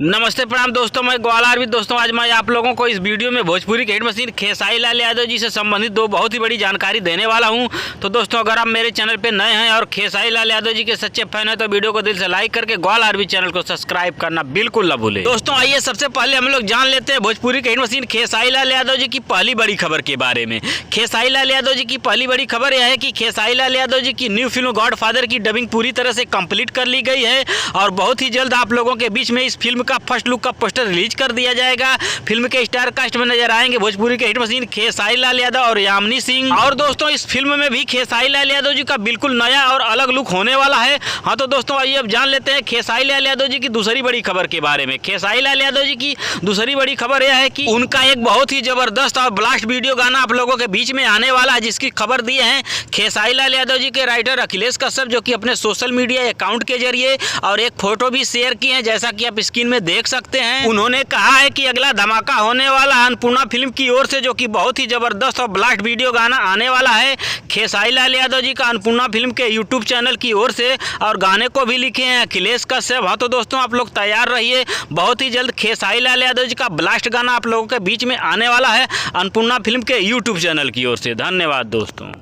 नमस्ते प्रणाम दोस्तों, मैं ग्वालियर भी दोस्तों आज मैं आप लोगों को इस वीडियो में भोजपुरी के हिट मशीन खेसारी लाल यादव जी से संबंधित दो बहुत ही बड़ी जानकारी देने वाला हूं। तो दोस्तों अगर आप मेरे चैनल पे नए हैं और खेसारी लाल यादव जी के सच्चे फैन हैं तो वीडियो को दिल से लाइक करके ग्वालियर भी चैनल को सब्सक्राइब करना बिल्कुल न भूलें। दोस्तों आइए सबसे पहले हम लोग जान लेते हैं भोजपुरी के हिट मशीन खेसारी लाल यादव जी की पहली बड़ी खबर के बारे में। खेसारी लाल यादव जी की पहली बड़ी खबर यह है कि खेसारी लाल यादव जी की न्यू फिल्म गॉडफादर की डबिंग पूरी तरह से कंप्लीट कर ली गई है और बहुत ही जल्द आप लोगों के बीच में इस फिल्म का फर्स्ट लुक का पोस्टर रिलीज कर दिया जाएगा। फिल्म के स्टार कास्ट में नजर आएंगे भोजपुरी के हिट मशीन खेसारी लाल यादव और यामिनी सिंह। और दोस्तों इस फिल्म में भी खेसारी लाल यादव जी का बिल्कुल नया और अलग लुक होने वाला है। हाँ तो दोस्तों आइए अब जान लेते हैं खेसारी लाल यादव जी की दूसरी बड़ी खबर के बारे में। खेसारी लाल यादव जी की दूसरी बड़ी खबर यह है कि उनका एक बहुत ही जबरदस्त और ब्लास्ट वीडियो गाना आप लोगों के बीच में आने वाला है, जिसकी खबर दी है खेसारी लाल यादव जी के राइटर अखिलेश कश्यप, जो कि अपने सोशल मीडिया अकाउंट के जरिए और एक फोटो भी शेयर की है, जैसा कि आप स्क्रीन में देख सकते हैं। उन्होंने कहा है कि अगला धमाका होने वाला है अन्नपूर्णा फिल्म की ओर से, जो कि बहुत ही जबरदस्त और ब्लास्ट वीडियो गाना आने वाला है खेसारी लाल यादव जी का अन्नपूर्णा फिल्म के यूट्यूब चैनल की ओर से, और गाने को भी लिखे हैं अखिलेश कश्यप। हाँ तो दोस्तों आप लोग तैयार रहिए, बहुत ही जल्द खेसारी लाल यादव जी का ब्लास्ट गाना आप लोगों के बीच में आने वाला है अन्नपूर्णा फिल्म के यूट्यूब चैनल की ओर से। धन्यवाद दोस्तों।